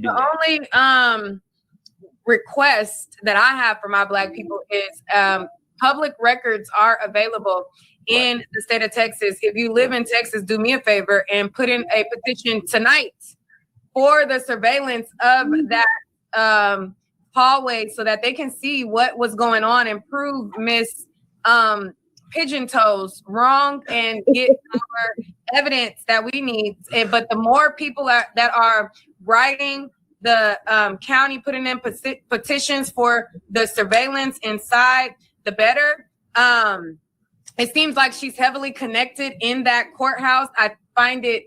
The only request that I have for my Black people is public records are available in the state of Texas. If you live in Texas, do me a favor and put in a petition tonight for the surveillance of that hallway so that they can see what was going on and prove Miss Pigeon Toes wrong and get our evidence that we need. But the more people that are writing the county, putting in petitions for the surveillance inside, the better. It seems like she's heavily connected in that courthouse. I find it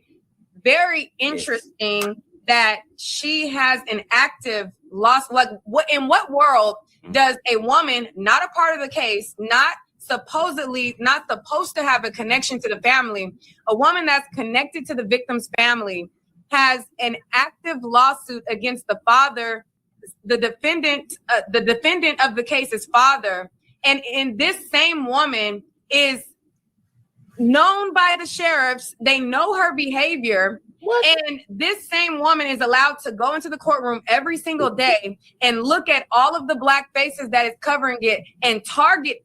very interesting that she has an active loss. Like, in what world does a woman, not a part of the case, not supposed to have a connection to the family, a woman that's connected to the victim's family, has an active lawsuit against the father, the defendant of the case's father, and this same woman is known by the sheriffs. They know her behavior. What? And this same woman is allowed to go into the courtroom every single day and look at all of the Black faces that is covering it and target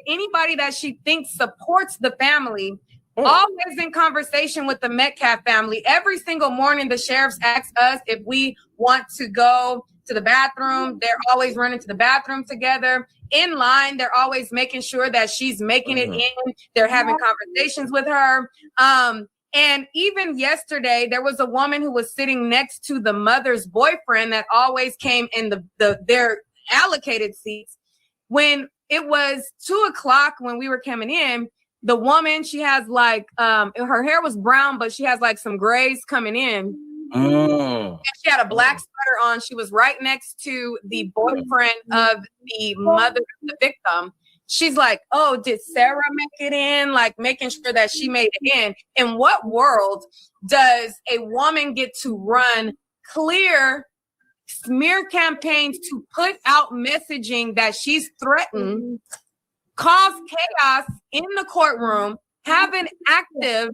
anybody that she thinks supports the family. Always in conversation with the Metcalf family. Every single morning, the sheriffs ask us if we want to go to the bathroom. They're always running to the bathroom together. In line, they're always making sure that she's making it in. They're having conversations with her. And even yesterday, there was a woman who was sitting next to the mother's boyfriend that always came in their allocated seats. When it was 2:00 when we were coming in, the woman, she has like, her hair was brown, but she has like some grays coming in. And she had a black sweater on. She was right next to the boyfriend of the mother of the victim. She's like, oh, did Sarah make it in? Like, making sure that she made it in. In what world does a woman get to run clear smear campaigns to put out messaging that she's threatened, cause chaos in the courtroom, have an active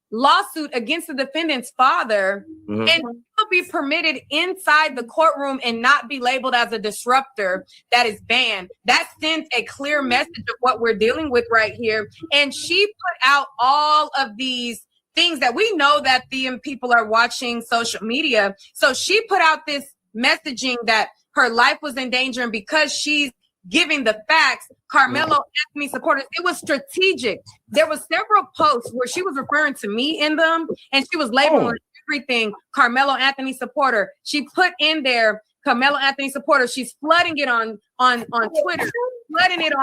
lawsuit against the defendant's father, and still be permitted inside the courtroom and not be labeled as a disruptor that is banned? That sends a clear message of what we're dealing with right here. And she put out all of these things that we know that the people are watching social media. So she put out this messaging that her life was in danger, and because she's giving the facts, Karmelo Anthony supporters, it was strategic. There was several posts where she was referring to me in them, and she was labeling everything Karmelo Anthony supporter. She put in there Karmelo Anthony supporter. She's flooding it on Twitter, flooding it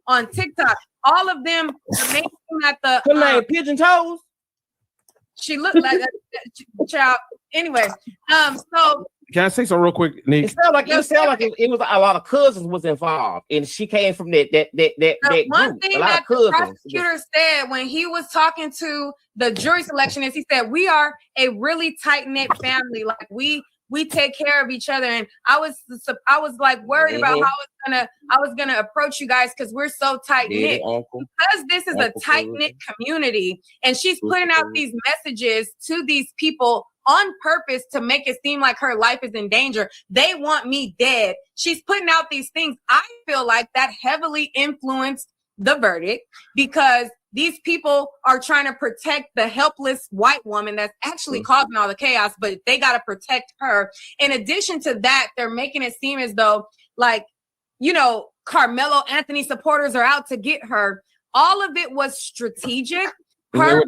on TikTok. All of them are making at the Pigeon Toes. She looked like a child. Anyway, so can I say something real quick, Nique? It sounded like it was a lot of cousins was involved, and she came from that one group. thing that the prosecutor said when he was talking to the jury selection is he said, we are a really tight-knit family. Like, we take care of each other. And I was like worried about how I was gonna approach you guys, because we're so tight-knit. Because this is a tight-knit community, and she's putting out these messages to these people on purpose to make it seem like her life is in danger. They want me dead. She's putting out these things. I feel like that heavily influenced the verdict, because these people are trying to protect the helpless white woman that's actually causing all the chaos, but they got to protect her. In addition to that, they're making it seem as though, like, Karmelo Anthony supporters are out to get her. All of it was strategic. They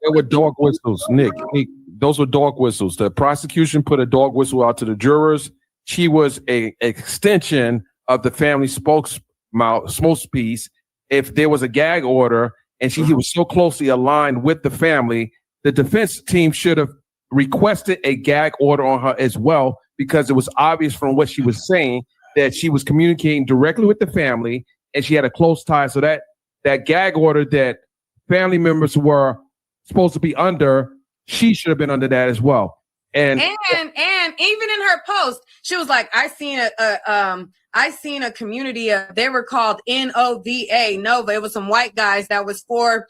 were dog whistles, Nique. Those were dog whistles. The prosecution put a dog whistle out to the jurors. She was an extension of the family spokespiece. If there was a gag order and he was so closely aligned with the family, the defense team should have requested a gag order on her as well, because it was obvious from what she was saying that she was communicating directly with the family and she had a close tie. So that gag order that family members were supposed to be under, she should have been under that as well. And even in her post, she was like, I seen a community. They were called NOVA, Nova. It was some white guys that was for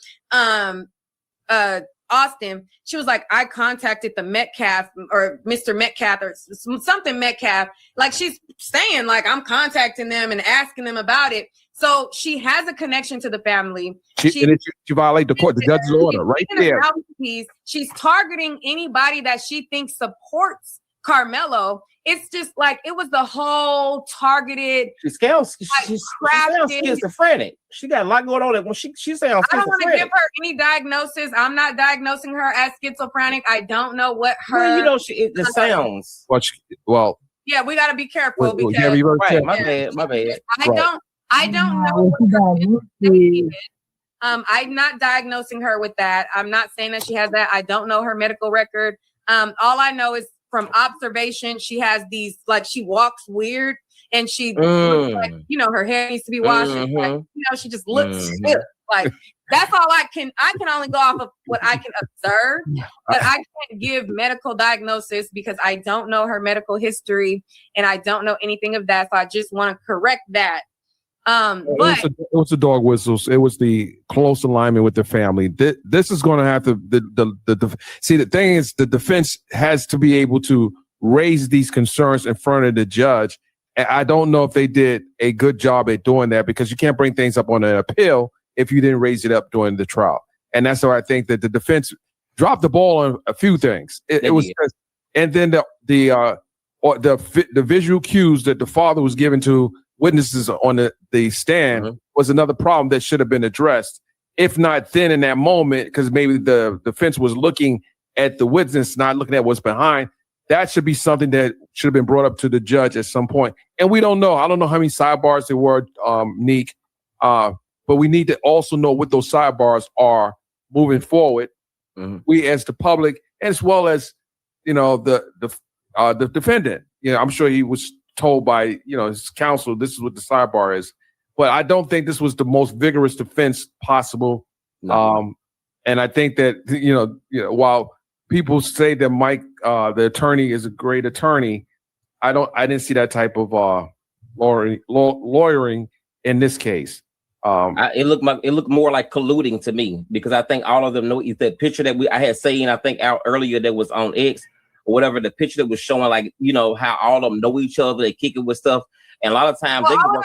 Austin, she was like, I contacted the Metcalf or Mr. Metcalf or something Metcalf. Like she's saying, like, I'm contacting them and asking them about it. So she has a connection to the family. She violated the court, the judge's order right there. She's targeting anybody that she thinks supports Karmelo. It's just like it was the whole targeted. She's schizophrenic. She got a lot going on. When she sounds schizophrenic. I don't want to give her any diagnosis. I'm not diagnosing her as schizophrenic. I don't know what her. Well, you know, it sounds. Well. Yeah, we got to be careful because. My bad. I don't know. I'm not diagnosing her with that. I'm not saying that she has that. I don't know her medical record. All I know is from observation, she has these, like, she walks weird and she looks like, you know, her hair needs to be washed. Like, you know, she just looks stiff. Like, that's all I can only go off of what I can observe, but I can't give medical diagnosis because I don't know her medical history and I don't know anything of that. So I just want to correct that. But it was the dog whistles. It was the close alignment with the family. This is going to have to see. The thing is, the defense has to be able to raise these concerns in front of the judge. And I don't know if they did a good job at doing that because you can't bring things up on an appeal if you didn't raise it up during the trial. And that's why I think that the defense dropped the ball on a few things. It was, and then the visual cues that the father was given to witnesses on the stand was another problem that should have been addressed. If not then in that moment, because maybe the defense was looking at the witness, not looking at what's behind. That should be something that should have been brought up to the judge at some point. And we don't know. I don't know how many sidebars there were, Nique, but we need to also know what those sidebars are moving forward. We as the public, as well as, you know, the defendant. You know, I'm sure he was told by, you know, his counsel, this is what the sidebar is. But I don't think this was the most vigorous defense possible. And I think that, you know, while people say that Mike, the attorney, is a great attorney, I didn't see that type of lawyering in this case. It looked more like colluding to me because I think all of them know the picture that I had seen, I think out earlier that was on X or whatever, the picture that was showing, like, you know, how all of them know each other, they kick it with stuff. And a lot of times while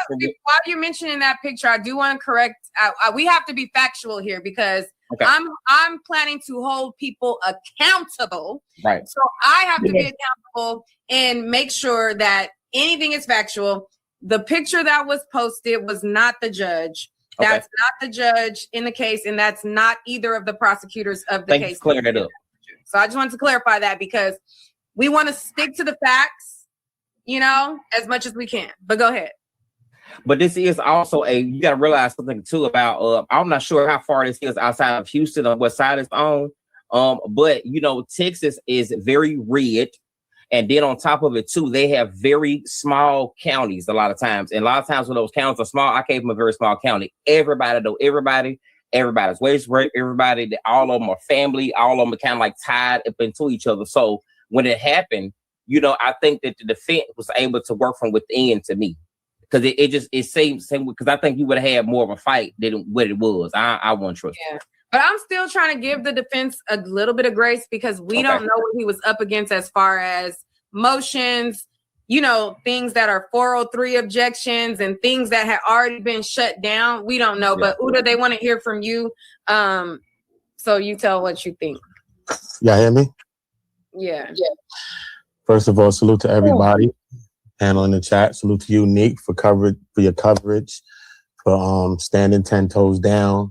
you're mentioning that picture, I do want to correct. We have to be factual here because I'm planning to hold people accountable. Right. So I have to be accountable and make sure that anything is factual. The picture that was posted was not the judge. That's not the judge in the case, and that's not either of the prosecutors of the case. Clear that up. So I just wanted to clarify that because we want to stick to the facts, you know, as much as we can. But go ahead. But this is also you got to realize something too about, I'm not sure how far this is outside of Houston or what side it's on. But, you know, Texas is very red. And then on top of it too, they have very small counties a lot of times. And a lot of times when those counties are small, I came from a very small county. Everybody know everybody. Everybody's waist break. Everybody, all of them are family. All of them are kind of like tied up into each other. So when it happened, you know, I think that the defense was able to work from within to me. Because it seems because I think you would have had more of a fight than what it was. I won't trust. Yeah. But I'm still trying to give the defense a little bit of grace because we don't know what he was up against as far as motions, you know, things that are 403 objections and things that had already been shut down. We don't know. But Uda, they want to hear from you. So you tell what you think. Y'all hear me? Yeah. First of all, salute to everybody. Panel in the chat. Salute to you, Nique, for your coverage, for standing 10 toes down,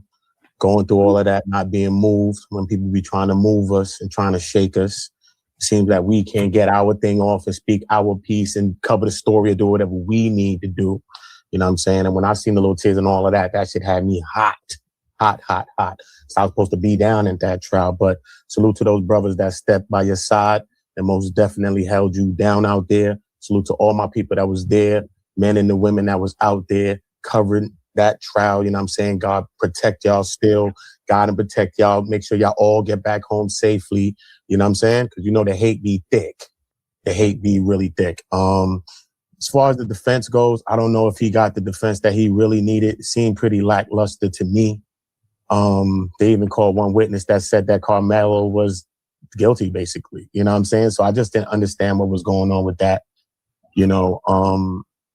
going through all of that, not being moved when people be trying to move us and trying to shake us. It seems that we can't get our thing off and speak our piece and cover the story or do whatever we need to do. You know what I'm saying? And when I seen the little tears and all of that, that shit had me hot. So I was supposed to be down in that trial, but salute to those brothers that stepped by your side and most definitely held you down out there. Salute to all my people that was there, men and the women that was out there covering that trial. You know what I'm saying? God protect y'all still. God and protect y'all. Make sure y'all all get back home safely. You know what I'm saying? Because you know the hate be thick. The hate be really thick. As far as the defense goes, I don't know if he got the defense that he really needed. It seemed pretty lackluster to me. They even called one witness that said that Karmelo was guilty, basically. You know what I'm saying? So I just didn't understand what was going on with that. You know,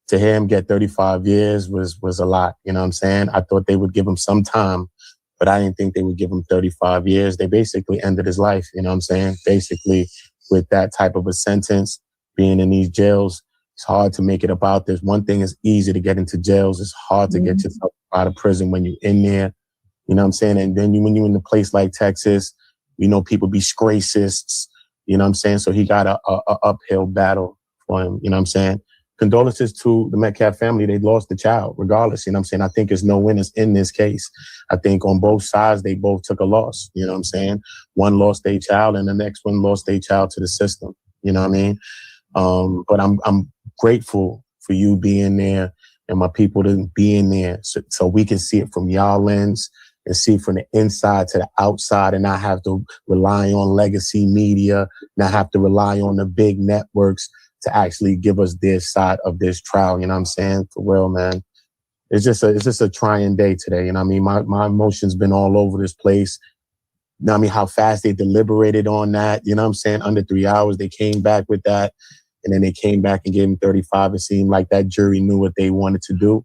to hear him get 35 years was a lot. You know what I'm saying? I thought they would give him some time, but I didn't think they would give him 35 years. They basically ended his life. You know what I'm saying? Basically, with that type of a sentence, being in these jails, it's hard to make it about this. One thing is easy to get into jails. It's hard to get yourself out of prison when you're in there. You know what I'm saying? And then when you're in a place like Texas, you know, people be racists. You know what I'm saying? So he got a uphill battle for him. You know what I'm saying? Condolences to the Metcalf family. They lost the child regardless. You know what I'm saying? I think there's no winners in this case. I think on both sides, they both took a loss. You know what I'm saying? One lost their child and the next one lost their child to the system. You know what I mean? But I'm grateful for you being there and my people to be in there so we can see it from y'all lens and see from the inside to the outside and not have to rely on legacy media, not have to rely on the big networks to actually give us their side of this trial. You know what I'm saying? For real, man. It's just a trying day today. You know what I mean? My emotions been all over this place. You know what I mean? How fast they deliberated on that. You know what I'm saying? Under 3 hours, they came back with that. And then they came back and gave him 35. It seemed like that jury knew what they wanted to do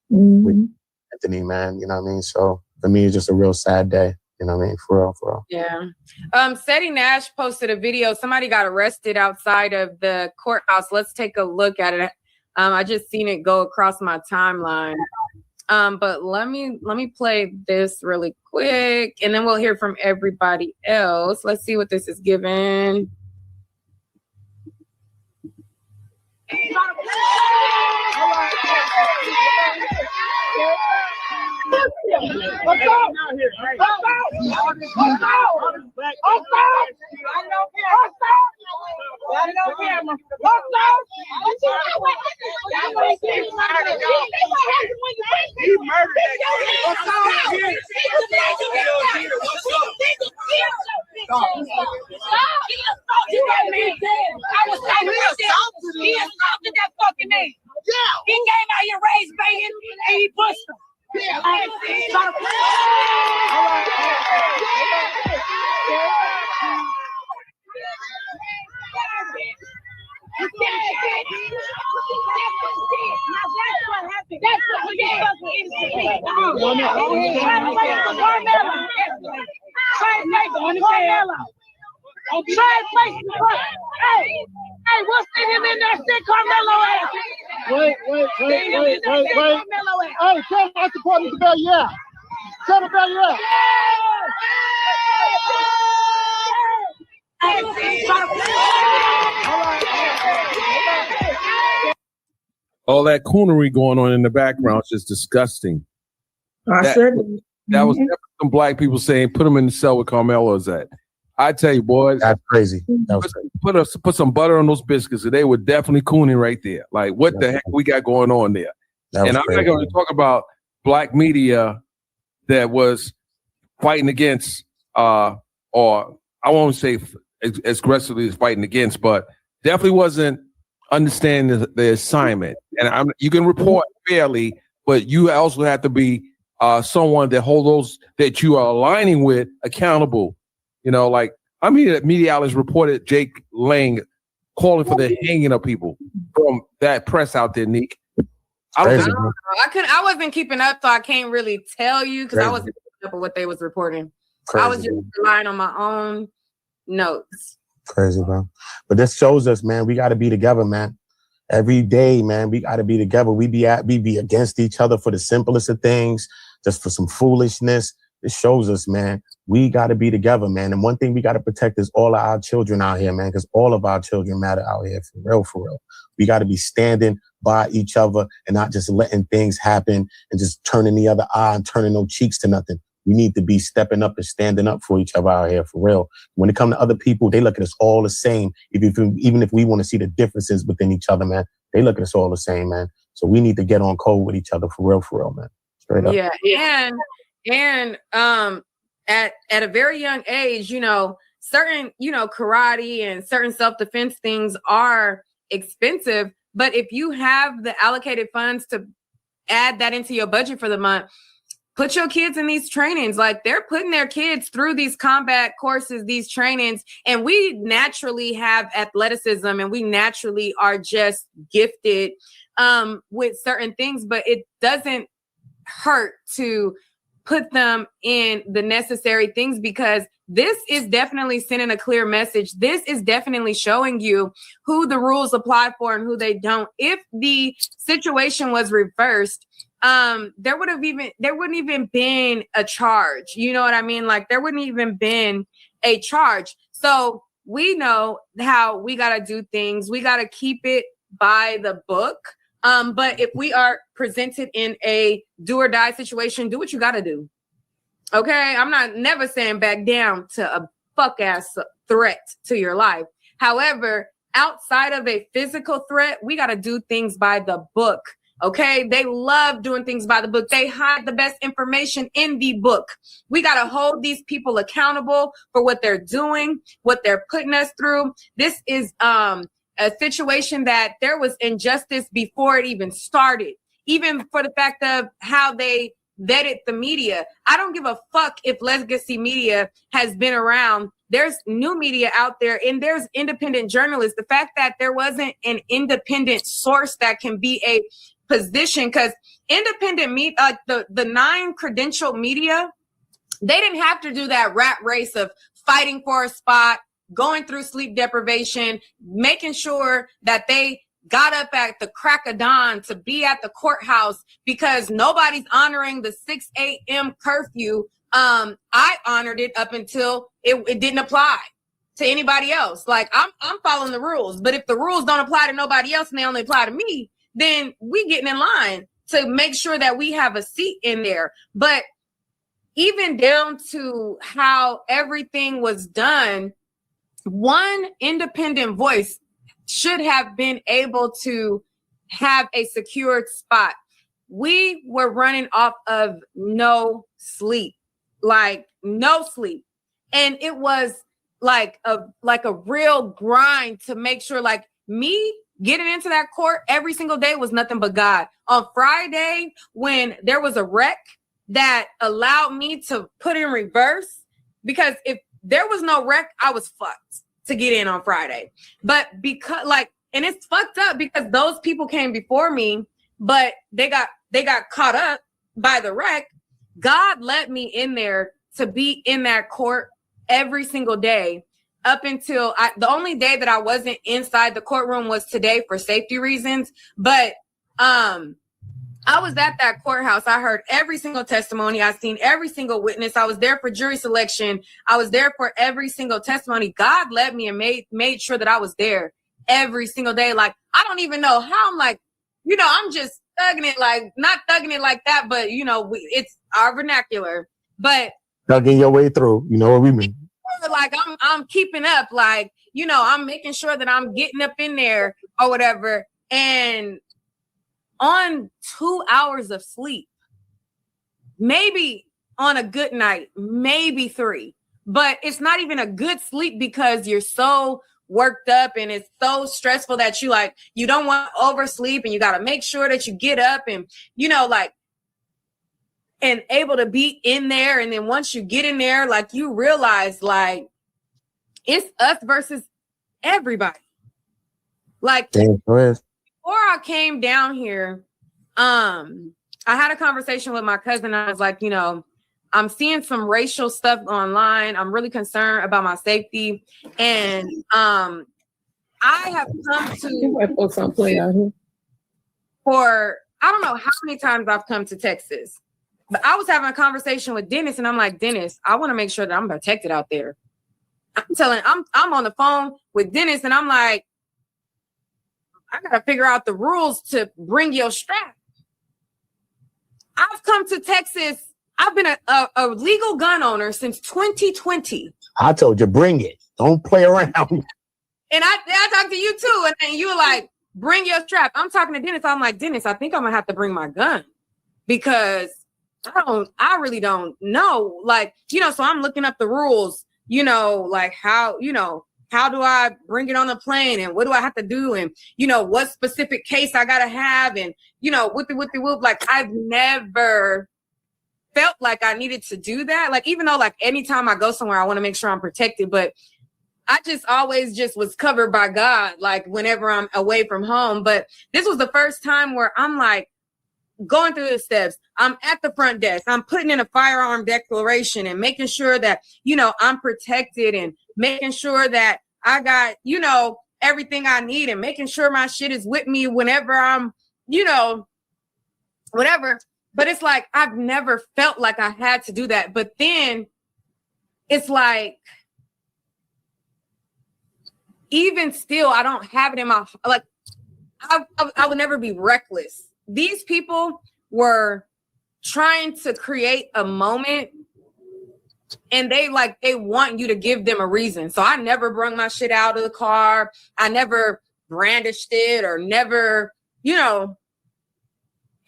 with Anthony, man. You know what I mean? So for me, it's just a real sad day. You know what I mean? For real, for real. Yeah. Seti Nash posted a video. Somebody got arrested outside of the courthouse. Let's take a look at it. I just seen it go across my timeline. But let me play this really quick, and then we'll hear from everybody else. Let's see what this is given. He assaulted that fucking man. He came out here raised banging and he pushed him. Hey, what's him in there? Stick Karmelo ass. Wait. Hey, tell my supporters to bail you out. Tell them to bail you out. All that coonery going on in the background is just disgusting. That was some black people saying, put them in the cell with Karmelo's at. I tell you, boys, that's crazy. Put some butter on those biscuits, and they were definitely cooning right there. Like, what the heck we got going on there? And I'm not going to talk about black media that was fighting against, or I won't say as aggressively as fighting against, but definitely wasn't understanding the assignment. And you can report fairly, but you also have to be someone that hold those that you are aligning with accountable. You know, like, I mean, media outlets reported Jake Lang calling for the hanging of people from that press out there, Nique. I wasn't keeping up, so I can't really tell you because I wasn't keeping up with what they was reporting. Crazy. I was just relying on my own notes. Crazy, bro. But this shows us, man, we got to be together, man. Every day, man, we got to be together. We be against each other for the simplest of things, just for some foolishness. It shows us, man, we got to be together, man. And one thing we got to protect is all of our children out here, man, because all of our children matter out here, for real, for real. We got to be standing by each other and not just letting things happen and just turning the other eye and turning no cheeks to nothing. We need to be stepping up and standing up for each other out here, for real. When it comes to other people, they look at us all the same. Even if we want to see the differences within each other, man, they look at us all the same, man. So we need to get on code with each other, for real, man. Straight up. Yeah, and at a very young age, you know, certain, you know, karate and certain self-defense things are expensive, but if you have the allocated funds to add that into your budget for the month, put your kids in these trainings. Like, they're putting their kids through these combat courses, these trainings, and we naturally have athleticism and we naturally are just gifted with certain things, but it doesn't hurt to put them in the necessary things, because this is definitely sending a clear message. This is definitely showing you who the rules apply for and who they don't. If the situation was reversed, there wouldn't even been a charge. You know what I mean? Like, there wouldn't even been a charge. So we know how we got to do things. We got to keep it by the book. But if we are presented in a do or die situation, do what you got to do. Okay. I'm not never saying back down to a fuck ass threat to your life. However, outside of a physical threat, we got to do things by the book. Okay. They love doing things by the book. They hide the best information in the book. We got to hold these people accountable for what they're doing, what they're putting us through. This is, a situation that there was injustice before it even started, even for the fact of how they vetted the media. I don't give a fuck if legacy media has been around. There's new media out there and there's independent journalists. The fact that there wasn't an independent source that can be a position, because independent media, the 9 credential media, they didn't have to do that rat race of fighting for a spot, going through sleep deprivation, making sure that they got up at the crack of dawn to be at the courthouse because nobody's honoring the 6 a.m. curfew. I honored it up until it didn't apply to anybody else. Like, I'm following the rules, but if the rules don't apply to nobody else and they only apply to me, then we getting in line to make sure that we have a seat in there. But even down to how everything was done, one independent voice should have been able to have a secured spot. We were running off of no sleep, like no sleep. And it was like a real grind to make sure, like, me getting into that court every single day was nothing but God. On Friday, when there was a wreck that allowed me to put in reverse, because if there was no wreck, I was fucked to get in on Friday. But because, like, and it's fucked up because those people came before me, but they got caught up by the wreck. God let me in there to be in that court every single day up until the only day that I wasn't inside the courtroom was today for safety reasons. But I was at that courthouse. I heard every single testimony. I seen every single witness. I was there for jury selection. I was there for every single testimony. God led me and made sure that I was there every single day. Like, I don't even know how. I'm like, I'm just thugging it, like, not thugging it like that, but it's our vernacular. But thugging your way through, you know what we mean? Like, I'm keeping up, like, I'm making sure that I'm getting up in there or whatever. And on 2 hours of sleep, maybe on a good night, maybe 3, but it's not even a good sleep because you're so worked up and it's so stressful that you don't want to oversleep and you got to make sure that you get up and, and able to be in there. And then once you get in there, like, you realize, like, it's us versus everybody. Like, before I came down here, I had a conversation with my cousin. I was like, I'm seeing some racial stuff online. I'm really concerned about my safety. And I have come to for, I don't know how many times I've come to Texas, but I was having a conversation with Dennis and I'm like, Dennis, I want to make sure that I'm protected out there. I'm on the phone with Dennis and I'm like, I got to figure out the rules to bring your strap. I've come to Texas. I've been a legal gun owner since 2020. I told you, bring it. Don't play around. And I talked to you too. And you were like, bring your strap. I'm talking to Dennis. I'm like, Dennis, I think I'm going to have to bring my gun because I really don't know. Like, so I'm looking up the rules, like how do I bring it on the plane and what do I have to do? And, what specific case I got to have and, whoopie, like, I've never felt like I needed to do that. Like, even though like anytime I go somewhere, I want to make sure I'm protected, but I just always just was covered by God, like whenever I'm away from home. But this was the first time where I'm like going through the steps. I'm at the front desk. I'm putting in a firearm declaration and making sure that, you know, I'm protected and making sure that I got, you know, everything I need and making sure my shit is with me whenever I'm, you know, whatever. But it's like, I've never felt like I had to do that. But then it's like, even still, I don't have it in my, like, I would never be reckless. These people were trying to create a moment and they want you to give them a reason. So I never brung my shit out of the car. I never brandished it or never, you know,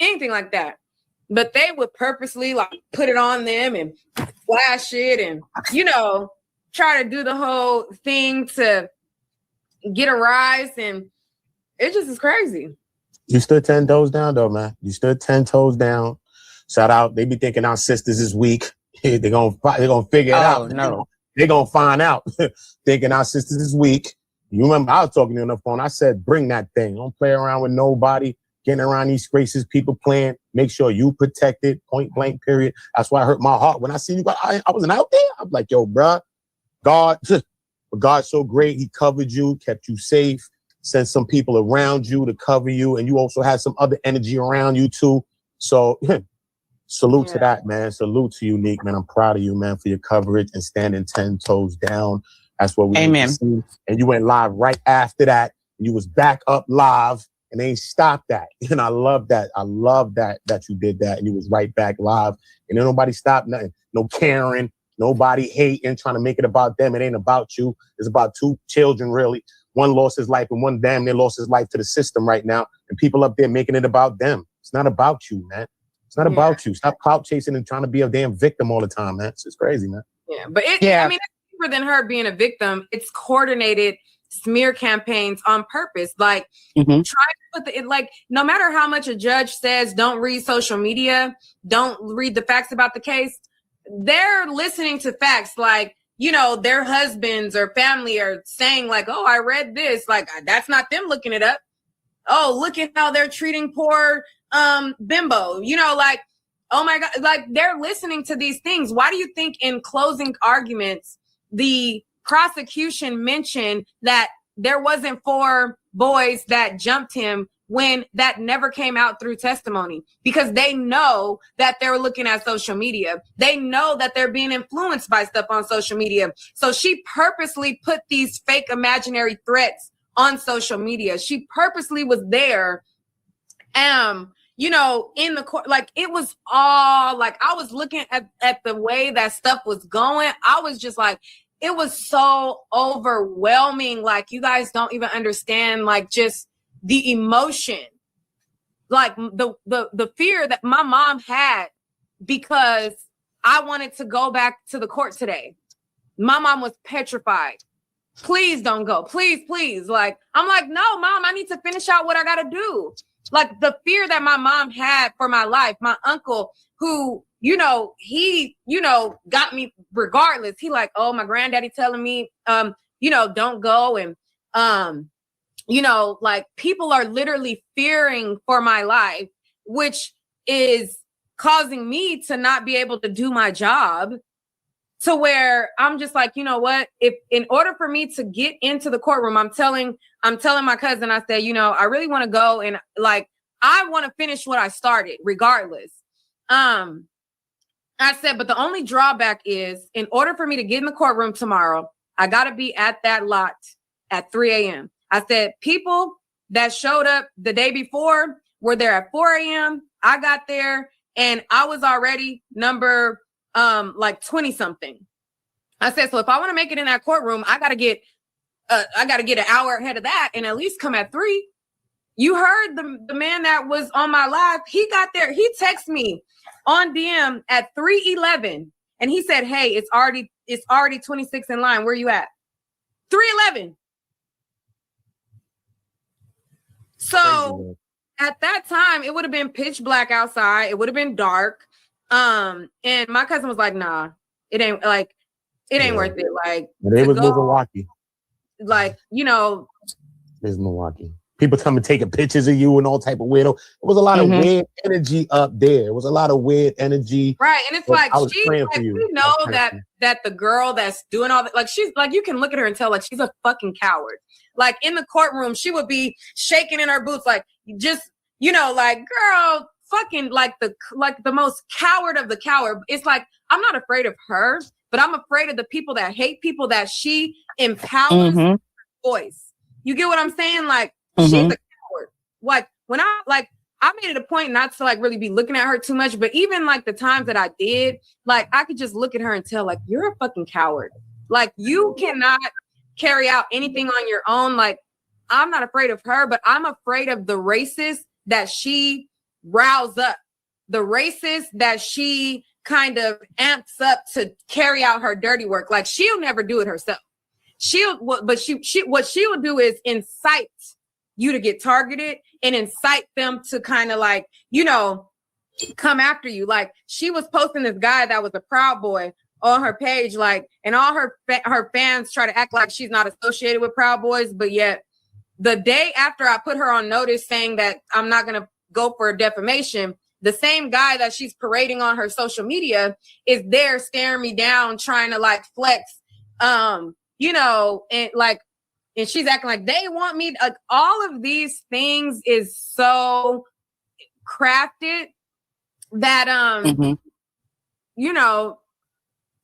anything like that. But they would purposely like put it on them and flash it and, you know, try to do the whole thing to get a rise, and it just is crazy. You stood 10 toes down though, man. You stood 10 toes down. Shout out. They be thinking our sisters is weak. They're gonna figure it out. No. They're gonna find out. Thinking our sisters is weak. You remember I was talking to you on the phone. I said, bring that thing. Don't play around with nobody. Getting around these spaces, people playing. Make sure you protected. Point blank. Period. That's why I hurt my heart when I see you. I wasn't out there. I'm like, yo, bruh, God. But God's so great. He covered you, kept you safe, sent some people around you to cover you. And you also had some other energy around you too. So salute to that, man. Salute to you, Nique, man. I'm proud of you, man, for your coverage and standing 10 toes down. That's what we need to see. And you went live right after that. You was back up live and they ain't stopped that. And I love that. I love that you did that. And you was right back live. And then nobody stopped nothing. No Karen. Nobody hating, trying to make it about them. It ain't about you. It's about two children, really. One lost his life and one damn near lost his life to the system right now. And people up there making it about them. It's not about you, man. It's not about you. Stop clout chasing and trying to be a damn victim all the time, man. It's just crazy, man. Yeah, but I mean, it's deeper than her being a victim. It's coordinated smear campaigns on purpose. Like, try to put like, no matter how much a judge says, don't read social media, don't read the facts about the case, they're listening to facts like, you know, their husbands or family are saying like, oh, I read this. Like, that's not them looking it up. Oh, look at how they're treating poor bimbo. You know, like, oh my God, like they're listening to these things. Why do you think in closing arguments, the prosecution mentioned that there wasn't 4 boys that jumped him when that never came out through testimony? Because they know that they're looking at social media. They know that they're being influenced by stuff on social media. So she purposely put these fake imaginary threats on social media. She purposely was there, you know, in the court. Like, it was all like, I was looking at the way that stuff was going. I was just like, it was so overwhelming. Like, you guys don't even understand, like, just the emotion, like the fear that my mom had because I wanted to go back to the court today. My mom was petrified. Please don't go. Please, please. Like, I'm like, no, Mom, I need to finish out what I got to do. Like, the fear that my mom had for my life, my uncle, who, you know, he, you know, got me regardless. He like, oh, my granddaddy telling me, you know, don't go. And, you know, like, people are literally fearing for my life, which is causing me to not be able to do my job, to where I'm just like, you know what, if in order for me to get into the courtroom, I'm telling my cousin, I said, you know, I really want to go and like, I want to finish what I started regardless. I said, but the only drawback is in order for me to get in the courtroom tomorrow, I got to be at that lot at 3 a.m. I said, people that showed up the day before were there at 4 a.m. I got there and I was already number like 20 something. I said, so if I want to make it in that courtroom, I got to get an hour ahead of that and at least come at 3. You heard the man that was on my live. He got there. He texted me on DM at 3:11 and he said, hey, it's already 26 in line. Where you at? 3:11. So at that time, it would have been pitch black outside. It would have been dark. And my cousin was like, nah, it ain't worth it. Like, It was Milwaukee. Like, It's Milwaukee. People coming taking pictures of you and all type of weirdo. It was a lot of weird energy up there. It was a lot of weird energy. Right. And it's like, I was praying for you. We know that the girl that's doing all that, like, she's like, you can look at her and tell, like, she's a fucking coward. Like, in the courtroom, she would be shaking in her boots, like, just, like, girl, fucking like the most coward of the coward. It's like, I'm not afraid of her, but I'm afraid of the people that hate people that she empowers with her voice. You get what I'm saying? Like, she's a coward. Like, when I made it a point not to like really be looking at her too much, but even like the times that I did, like, I could just look at her and tell, like, you're a fucking coward. Like, you cannot carry out anything on your own. Like, I'm not afraid of her, but I'm afraid of the racists that she rouse up, the racists that she kind of amps up to carry out her dirty work. Like, she'll never do it herself. What she will do is incite you to get targeted and incite them to kind of like, come after you. Like, she was posting this guy that was a Proud Boy on her page, like, and all her fans try to act like she's not associated with Proud Boys, but yet the day after I put her on notice saying that I'm not going to go for defamation, the same guy that she's parading on her social media is there staring me down, trying to like flex, and like, and she's acting like they want me. All of these things is so crafted that,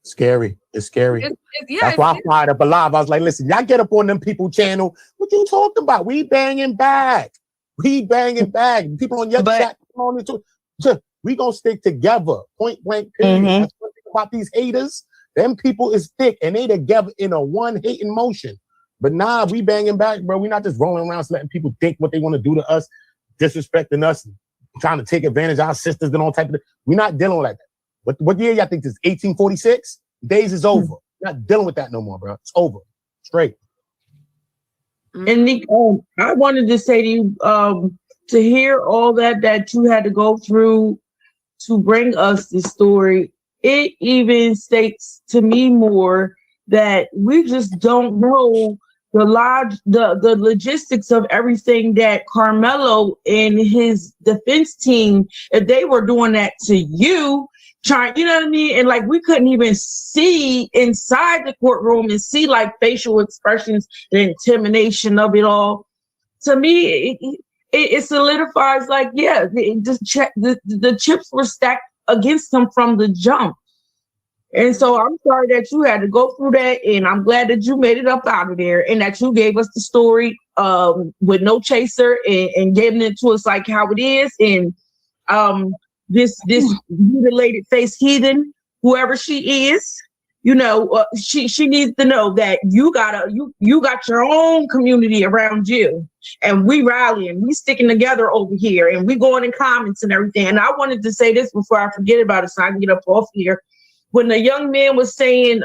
scary. It's scary. Yeah, that's why I fired up a live. I was like, listen, y'all get up on them people channel. What you talking about? We banging back. People on your chat. We gonna stick together. Point blank. Period. That's one thing about these haters. Them people is thick and they together in a one hating motion. But nah, we banging back, bro. We not just rolling around letting people think what they want to do to us, disrespecting us, trying to take advantage of our sisters and all type of. We're not dealing with that. What year y'all think this is? 1846? Days is over. We're not dealing with that no more, bro. It's over. Straight. And Nique, I wanted to say to you, to hear all that you had to go through to bring us this story, it even states to me more that we just don't know the logistics of everything that Karmelo and his defense team, if they were doing that to you, trying, you know what I mean? And like, we couldn't even see inside the courtroom and see like facial expressions, the intimidation of it all. To me, it solidifies like, yeah, the chips were stacked against them from the jump. And so I'm sorry that you had to go through that, and I'm glad that you made it up out of there and that you gave us the story with no chaser and giving it to us like how it is. And this mutilated face heathen, whoever she is, she needs to know that you got your own community around you, and we rallying, we sticking together over here, and we going in comments and everything. And I wanted to say this before I forget about it, so I can get up off here. When the young man was saying,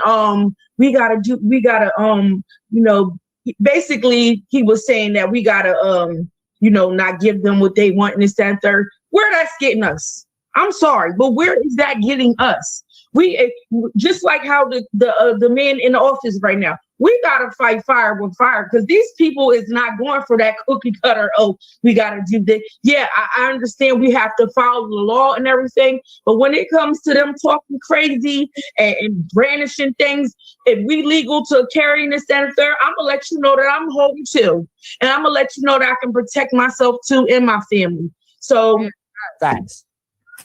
basically he was saying that we gotta, not give them what they want and this, that, and third. Where that's getting us? I'm sorry, but where is that getting us? We just like how the men in the office right now, we gotta fight fire with fire, because these people is not going for that cookie cutter. Oh, we gotta do this. Yeah, I understand we have to follow the law and everything, but when it comes to them talking crazy and brandishing things, if we legal to carry this, that, and third, I'm gonna let you know that I'm home too, and I'm gonna let you know that I can protect myself too and my family. So, facts.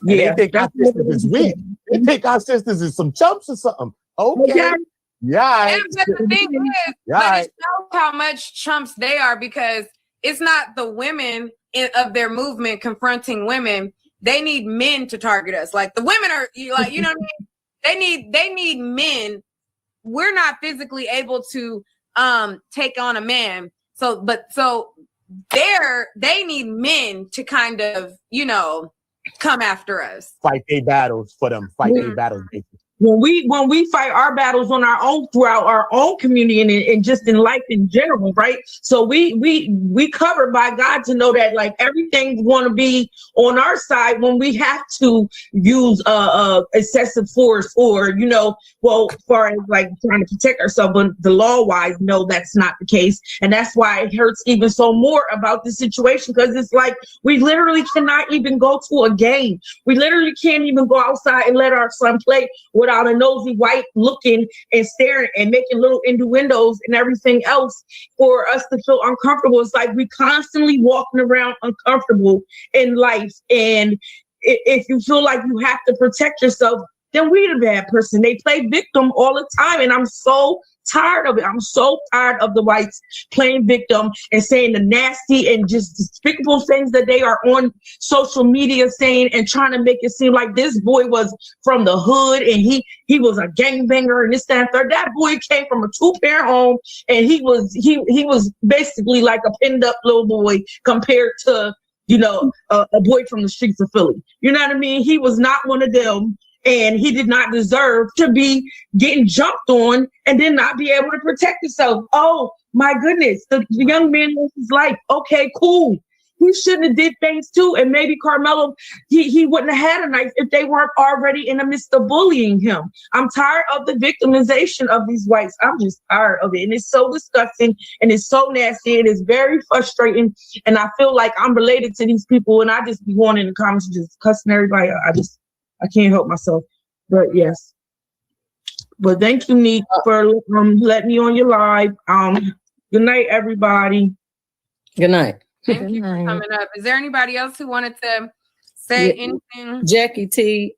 Yeah, they think our sisters is weak. They think our sisters is some chumps or something. Okay. Yeah. But the thing is, but it shows how much chumps they are, because it's not the women of their movement confronting women. They need men to target us. Like, the women are like, you know what I mean? They need men. We're not physically able to take on a man. So they need men to kind of, come after us. Fight their battles for them. Fight their battles. when we fight our battles on our own throughout our own community and just in life in general, right? So we covered by God to know that like everything's going to be on our side when we have to use excessive force or well, as far as like trying to protect ourselves, but the law wise, no, that's not the case, and that's why it hurts even so more about this situation, because it's like we literally cannot even go to a game. We literally can't even go outside and let our son play without a nosy white looking and staring and making little innuendos and everything else for us to feel uncomfortable. It's like we constantly walking around uncomfortable in life. And if you feel like you have to protect yourself, then we're the bad person. They play victim all the time. And I'm so tired of it. I'm so tired of the whites playing victim and saying the nasty and just despicable things that they are on social media saying and trying to make it seem like this boy was from the hood and he was a gangbanger and this, that, and third. That boy came from a 2-parent home and he was basically like a pinned up little boy compared to, a boy from the streets of Philly. You know what I mean? He was not one of them. And he did not deserve to be getting jumped on and then not be able to protect himself. Oh, my goodness. The young man was like, okay, cool. He shouldn't have did things too. And maybe Karmelo, he wouldn't have had a knife if they weren't already in the midst of bullying him. I'm tired of the victimization of these whites. I'm just tired of it. And it's so disgusting and it's so nasty. And it's very frustrating. And I feel like I'm related to these people. And I just be going in the comments just cussing everybody out. I can't help myself, but yes. But thank you, Nique, for letting me on your live. Good night, everybody. Good night. Thank you for coming up. Is there anybody else who wanted to say anything? Jackie T,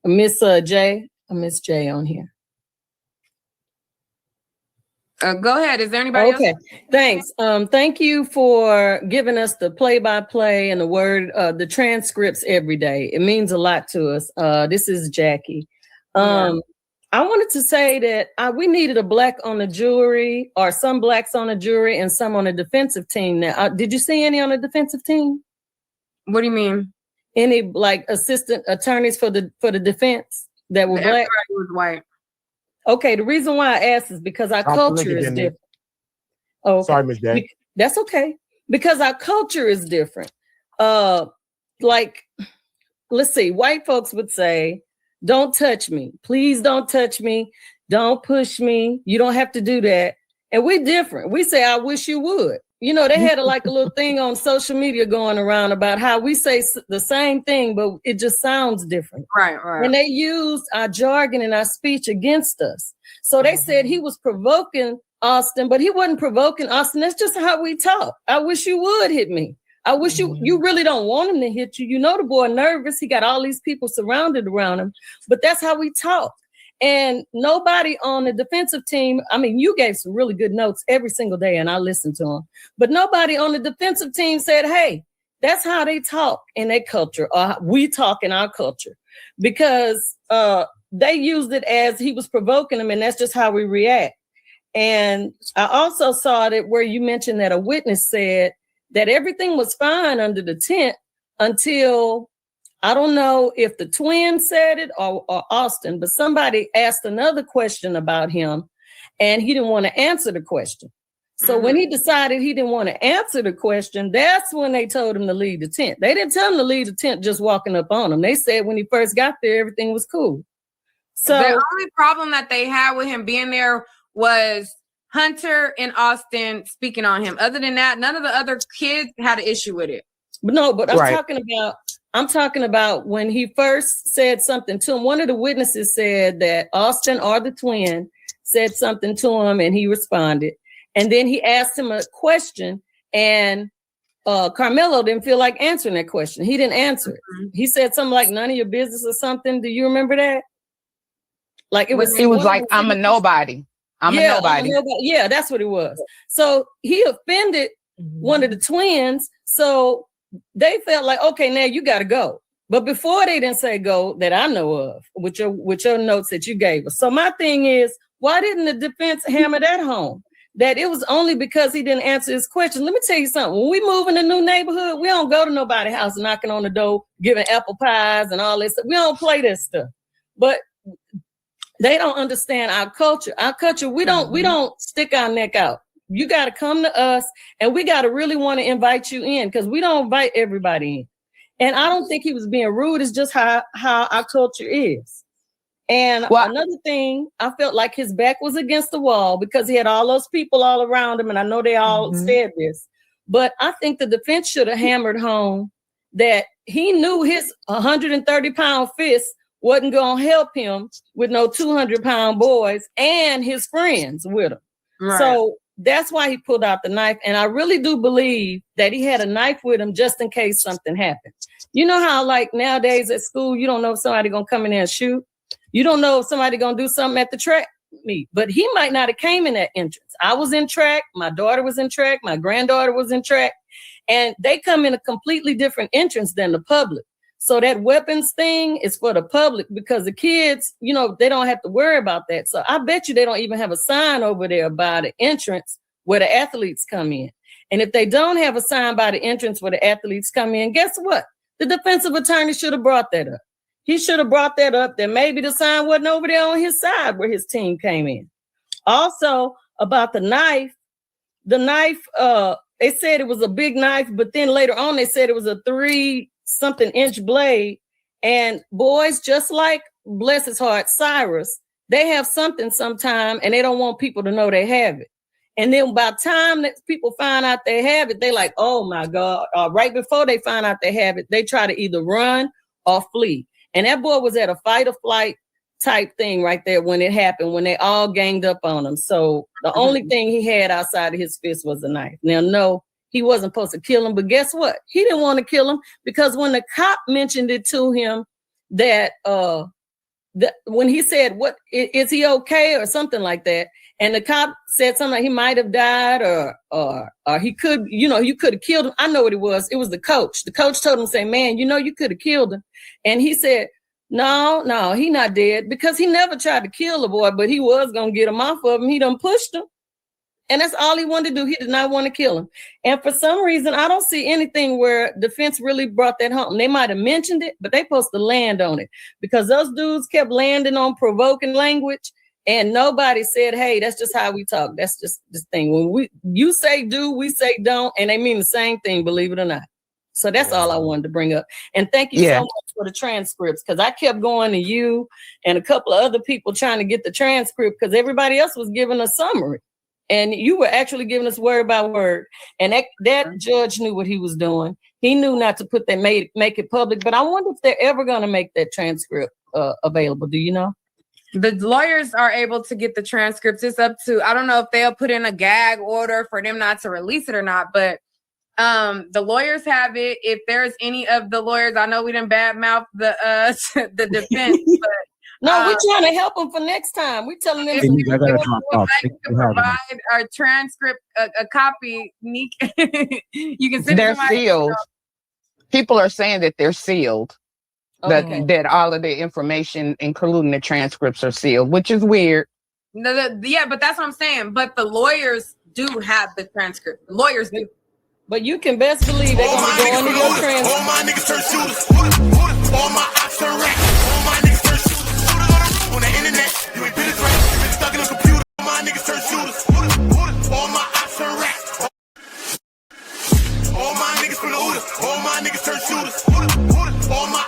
Miss J, Miss J on here. Go ahead. Is there anybody else? Okay, thanks. Thank you for giving us the play-by-play and the transcripts every day. It means a lot to us. This is Jackie. I wanted to say that we needed a black on the jury, or some blacks on the jury and some on the defensive team. Now, did you see any on the defensive team? What do you mean? Any like assistant attorneys for the defense that were black? Everybody was white. Okay, the reason why I asked is because our culture is different. Oh, okay. Sorry, Ms. Day. That's okay. Because our culture is different. Like, let's see, white folks would say, don't touch me. Please don't touch me. Don't push me. You don't have to do that. And we're different. We say, I wish you would. They had a little thing on social media going around about how we say the same thing, but it just sounds different. Right. And they used our jargon and our speech against us. So they said he was provoking Austin, but he wasn't provoking Austin. That's just how we talk. I wish you would hit me. I wish you really don't want him to hit you. The boy nervous. He got all these people surrounded around him, but that's how we talk. And nobody on the defensive team, I mean, you gave some really good notes every single day and I listened to them, but nobody on the defensive team said, hey, that's how they talk in their culture, or we talk in our culture, because they used it as he was provoking them and that's just how we react. And I also saw that where you mentioned that a witness said that everything was fine under the tent until, I don't know if the twin said it or Austin, but somebody asked another question about him and he didn't want to answer the question. So when he decided he didn't want to answer the question, that's when they told him to leave the tent. They didn't tell him to leave the tent just walking up on him. They said when he first got there, everything was cool. So the only problem that they had with him being there was Hunter and Austin speaking on him. Other than that, none of the other kids had an issue with it. But I'm talking about when he first said something to him. One of the witnesses said that Austin or the twin said something to him and he responded. And then he asked him a question and Karmelo didn't feel like answering that question. He didn't answer it. He said something like none of your business or something. Do you remember that? Like it was like, I'm a nobody. I'm a nobody. Yeah, that's what it was. So he offended one of the twins. So they felt like, okay, now you got to go. But before they didn't say go that I know of with your notes that you gave us. So my thing is, why didn't the defense hammer that home? That it was only because he didn't answer his question. Let me tell you something. When we move in a new neighborhood, we don't go to nobody's house knocking on the door, giving apple pies and all this stuff. We don't play that stuff. But They don't understand our culture. Our culture, we don't stick our neck out. You got to come to us, and we got to really want to invite you in, because we don't invite everybody in. And I don't think he was being rude. It's just how our culture is. And another thing, I felt like his back was against the wall because he had all those people all around him. And I know they all said this, but I think the defense should have hammered home that he knew his 130-pound fist wasn't going to help him with no 200-pound boys and his friends with him. Right. So that's why he pulled out the knife. And I really do believe that he had a knife with him just in case something happened. You know how like nowadays at school, you don't know if somebody going to come in there and shoot. You don't know if somebody going to do something at the track meet, but he might not have came in that entrance. I was in track. My daughter was in track. My granddaughter was in track. And they come in a completely different entrance than the public. So that weapons thing is for the public because the kids, you know, they don't have to worry about that. So I bet you they don't even have a sign over there by the entrance where the athletes come in. And if they don't have a sign by the entrance where the athletes come in, guess what? The defensive attorney should have brought that up. He should have brought that up that maybe the sign wasn't over there on his side where his team came in. Also about the knife, they said it was a big knife, but then later on they said it was a 3-something inch blade. And boys, just like, bless his heart, Cyrus, they have something sometime and they don't want people to know they have it. And then by the time that people find out they have it, they like, oh my God. Right before they find out they have it, they try to either run or flee. And that boy was at a fight or flight type thing right there when it happened, when they all ganged up on him. So the only thing he had outside of his fist was a knife. Now, no, he wasn't supposed to kill him, but guess what? He didn't want to kill him because when the cop mentioned it to him that when he said, "What is he okay?" or something like that, and the cop said something like he might have died or he could, you know, you could have killed him. I know what it was. It was the coach. The coach told him, say, man, you know, you could have killed him. And he said, no, he not dead because he never tried to kill the boy, but he was going to get him off of him. He done pushed him. And that's all he wanted to do. He did not want to kill him. And for some reason, I don't see anything where defense really brought that home. They might have mentioned it, but they supposed to land on it because those dudes kept landing on provoking language. And nobody said, hey, that's just how we talk. That's just this thing. When you say do, we say don't, and they mean the same thing, believe it or not. So that's all I wanted to bring up. And thank you so much for the transcripts, because I kept going to you and a couple of other people trying to get the transcript because everybody else was giving a summary. And you were actually giving us word by word. And that judge knew what he was doing. He knew not to put that, make it public. But I wonder if they're ever going to make that transcript available. Do you know? The lawyers are able to get the transcripts. It's up to, I don't know if they'll put in a gag order for them not to release it or not, but the lawyers have it. If there's any of the lawyers, I know we didn't badmouth the defense, but no, we're trying to help them for next time. We're telling them to provide our transcript, a copy. You can send they're sealed. People are saying that they're sealed. That all of the information, including the transcripts, are sealed, which is weird. Yeah, but that's what I'm saying. But the lawyers do have the transcript. The lawyers do. But you can best believe they're going to go under your transcript. All my niggas turn shooters. All my ops turn rats. All my niggas turn shooters. On the internet, you ain't been a threat. You been stuck in a computer. All my niggas turn shooters. All my ops turn rats. All my niggas from the OOTAONGO. All my niggas turn shooters. All my